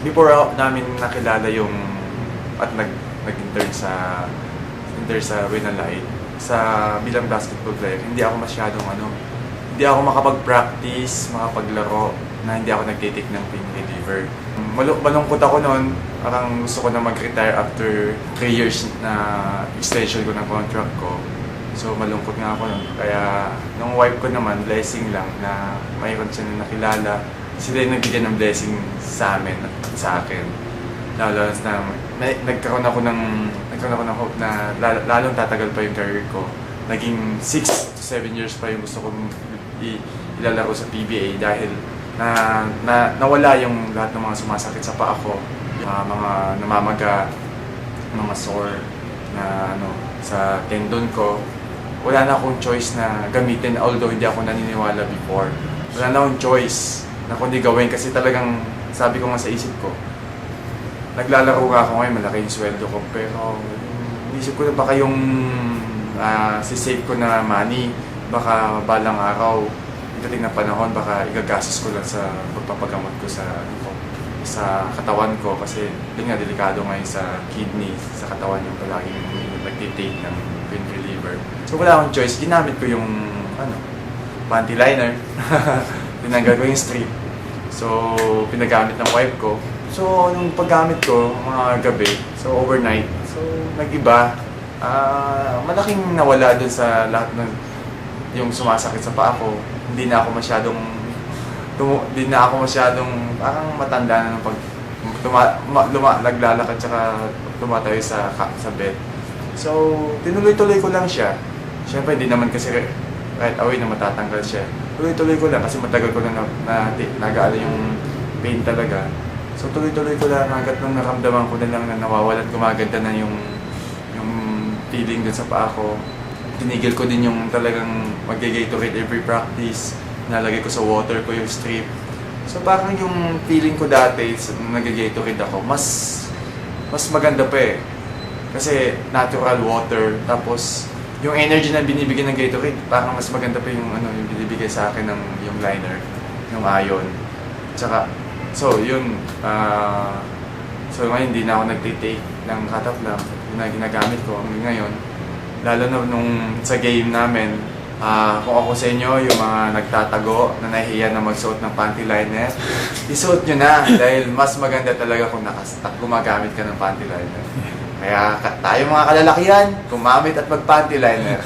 before namin nakilala yung at nag-intern sa Winalay sa bilang basketball player, hindi ako masyadong hindi ako makapag-practice, makapaglaro na hindi ako nagtitake ng pain reliever. Malungkot ako noon, parang gusto ko na mag-retire after 3 years na extension ko ng contract ko. So malungkot nga ako noon. Kaya nung wife ko naman, blessing lang na mayroon siya na nakilala. Sila yung nagbigyan ng blessing sa amin at sa akin. Lalo na nagkaroon ako ng hope na lalong tatagal pa yung career ko. Naging 6 to 7 years pa yung gusto kong ilalaro sa PBA dahil nawala yung lahat ng mga sumasakit sa paa ko. Mga namamaga, mga sore na sa tendon ko. Wala na akong choice na gamitin, although hindi ako naniniwala before. Wala na akong choice na kundi gawin kasi talagang sabi ko nga sa isip ko, naglalaro nga ako ngayon, malaki yung sweldo ko, pero isip ko na baka yung sisave ko na money, baka balang araw, dating na panahon, baka igagastos ko lang sa pagpapagamot ko sa katawan ko kasi yun nga, delikado ngayon sa kidney, sa katawan yung palaging nagtitake ng pain reliever. So wala akong choice, ginamit ko yung panty liner, tinanggal ko yung strip. So pinagamit ng wife ko. So nung paggamit ko, mga gabi, so overnight, so nag-iba. Malaking nawala dun sa lahat ng yung sumasakit sa paa ko. Hindi na ako masyadong parang matanda na ng pag naglalakad tsaka tumatayo sa bed. So, tinuloy-tuloy ko lang siya. Siyempre, hindi naman kasi right away na matatanggal siya. Tuloy-tuloy ko lang kasi matagal ko na nag-aano yung pain talaga. So, tuloy-tuloy ko lang hanggat nung naramdaman ko na lang na nawawala at gumaganda na yung feeling dun sa paa ko. Tinigil ko din yung talagang mag-Gatorade every practice. Nalagay ko sa water ko yung strip. So parang yung feeling ko dati nung nag-Gatorade ako, mas maganda pa eh. Kasi natural water, tapos yung energy na binibigay ng Gatorade, parang mas maganda pa yung yung binibigay sa akin ng yung liner, yung ion. Tsaka, so yun, so ngayon hindi na ako nagtitake ng Cataplan na ginagamit ko hanggang ngayon. Lalo na nung sa game namin, kung ako sa inyo, yung mga nagtatago na nahihiya na magsuot ng panty liner, isuot nyo na dahil mas maganda talaga kung gumagamit ka ng panty liner. Kaya tayo mga kalalakihan, gumamit at mag-panty liner.